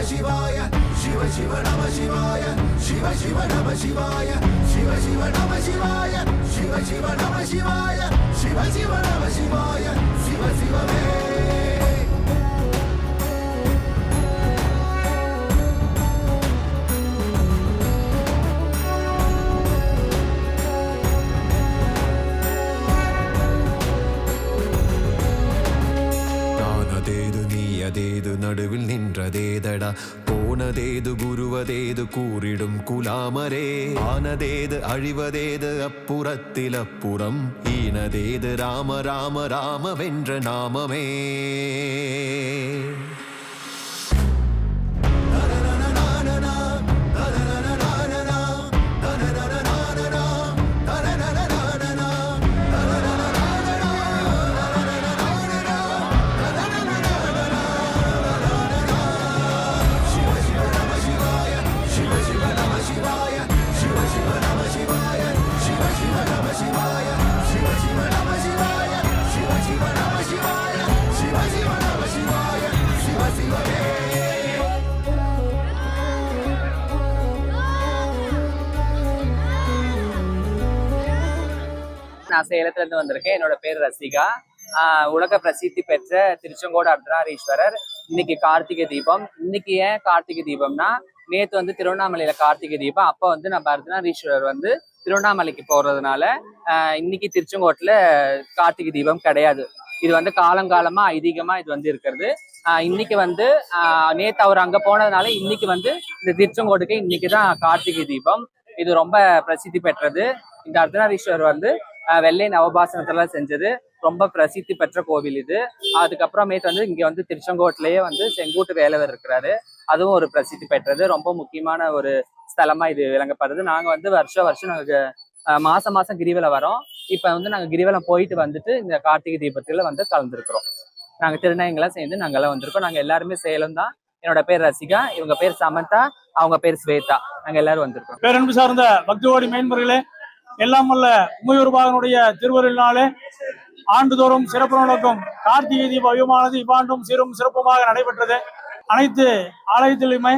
Shivaya, Shiva Shiva Nama Shivaya, Shiva Shiva Nama Shivaya, Shiva Shiva Nama Shivaya, Shiva Shiva Nama Shivaya, Shiva Shiva Nama Shivaya, Shiva Shiva அதேது நடுவில் நின்றதேதடா போனதேது குருவதேது கூறிடும் குலாமரே ஆனதேது அழிவதேது அப்புறத்தில் அப்புறம் ஈனதேது ராம ராம ராம வென்ற நாமமே நான் சேலத்துல இருந்து வந்திருக்கேன். என்னோட பேர் ரசிகா. உலக பிரசித்தி பெற்ற திருச்செங்கோடு அர்த்தநாரீஸ்வரர் இன்னைக்கு கார்த்திகை தீபம். இன்னைக்கு ஏன் கார்த்திகை தீபம்னா, நேத்து வந்து திருவண்ணாமலையில கார்த்திகை தீபம். அப்ப வந்து நம்ம அர்த்தநாரீஸ்வரர் வந்து திருவண்ணாமலைக்கு போறதுனால இன்னைக்கு திருச்செங்கோட்டுல கார்த்திகை தீபம் கிடையாது. இது வந்து காலங்காலமா ஐதீகமா இது வந்து இருக்கிறது. இன்னைக்கு வந்து நேத்து அவர் அங்க போனதுனால இன்னைக்கு வந்து இந்த திருச்செங்கோட்டுக்கு இன்னைக்குதான் கார்த்திகை தீபம். இது ரொம்ப பிரசித்தி பெற்றது. இந்த அர்த்தநாரீஸ்வரர் வந்து வெள்ளை நவபாசனத்துல செஞ்சது. ரொம்ப பிரசித்தி பெற்ற கோவில் இது. அதுக்கப்புறமேட்டு வந்து இங்க வந்து திருச்செங்கோட்டிலேயே வந்து செங்கோட்டு வேலவர் இருக்கிறாரு. அதுவும் ஒரு பிரசித்தி பெற்றது. ரொம்ப முக்கியமான ஒரு ஸ்தலமா இது விளங்கப்படுது. நாங்க வந்து வருஷம் நாங்க மாசம் கிரிவலம் வரோம். இப்ப வந்து நாங்க கிரிவலம் போயிட்டு வந்துட்டு இந்த கார்த்திகை தீபத்துல வந்து கலந்துருக்கிறோம். நாங்க திருநங்கைலாம் சேர்ந்து நாங்கெல்லாம் வந்திருக்கோம். நாங்க எல்லாருமே சேலம் தான். என்னோட பேர் ரசிகா, இவங்க பேர் சமந்தா, அவங்க பேர் ஸ்வேதா. நாங்க எல்லாரும் வந்திருக்கோம். பேரன்பு சார்ந்த பக்தியோடி மேன்மர்களே, எல்லாம் வல்ல உமையூர்பாகனுடைய திருவருளினாலே ஆண்டுதோறும் சிறப்பு நடக்கும் கார்த்திகை தீப வைபவமானது இவ்வாண்டும் சீரும் சிறப்புமாக நடைபெற்றது. அனைத்து ஆலயத்திலுமே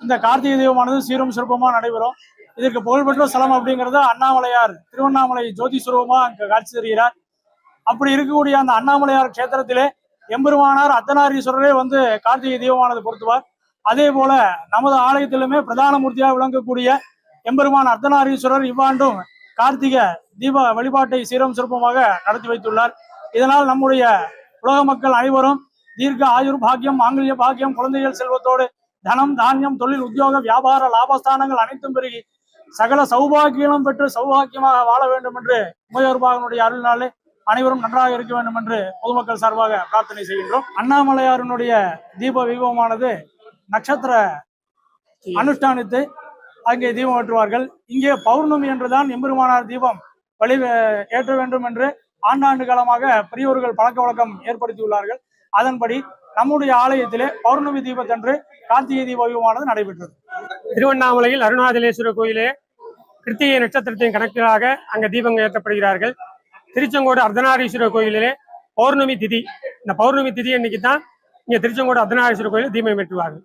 இந்த கார்த்திகை தீபமானது சீரும் சிறப்புமாக நடைபெறும். இதற்கு புகழ்பெற்ற ஸ்தலம் அப்படிங்கிறது அண்ணாமலையார் திருவண்ணாமலை ஜோதி சுரூபமா அங்கு காட்சி தருகிறார். அப்படி இருக்கக்கூடிய அந்த அண்ணாமலையார் கஷேத்திரத்திலே எம்பெருமானார் அர்த்தநாரீஸ்வரரே வந்து கார்த்திகை தீபமானது பொருத்துவார். அதே போல நமது ஆலயத்திலுமே பிரதான மூர்த்தியாக விளங்கக்கூடிய எம்பெருமான் அர்த்தநாரீஸ்வரர் இவ்வாண்டும் கார்த்திகை தீப வழிபாட்டை சீரம் சிறப்பமாக நடத்தி வைத்துள்ளார். இதனால் நம்முடைய உலக மக்கள் அனைவரும் தீர்க்க ஆயுர் பாக்கியம், மாங்கல்ய பாக்கியம், குழந்தைகள் செல்வத்தோடு தனம், தானியம், தொழில், உத்தியோக, வியாபார, லாபஸ்தானங்கள் அனைத்தும் பெருகி சகல சௌபாகியம் பெற்று சௌபாக்கியமாக வாழ வேண்டும் என்று உமையூர்பாகனுடைய அருளினாலே அனைவரும் நன்றாக இருக்க வேண்டும் என்று பொதுமக்கள் சார்பாக பிரார்த்தனை செய்கின்றோம். அண்ணாமலையாரினுடைய தீப வைபவமானது நட்சத்திர அனுஷ்டானித்து அங்கே தீபம் ஏற்றுவார்கள். இங்கே பௌர்ணமி என்றுதான் எம்பெருமானார் தீபம் வழி ஏற்ற வேண்டும் என்று ஆண்டாண்டு காலமாக பெரியோர்கள் பழக்க வழக்கம் ஏற்படுத்தியுள்ளார்கள். அதன்படி நம்முடைய ஆலயத்திலே பௌர்ணமி தீபத்தன்று கார்த்திகை தீப வைபவமானது நடைபெற்றது. திருவண்ணாமலையில் அருணாச்சலேஸ்வரர் கோயிலே கிருத்திகை நட்சத்திரத்தின் கணக்கிலாக அங்கே தீபங்கள் ஏற்றப்படுகிறார்கள். திருச்செங்கோடு அர்த்தநாரீஸ்வரர் கோயிலே பௌர்ணமி திதி. இந்த பௌர்ணமி திதி அன்னைக்கு தான் இங்கே திருச்செங்கோடு அர்த்தநாரீஸ்வரர் கோயிலில் தீபம் ஏற்றுவார்கள்.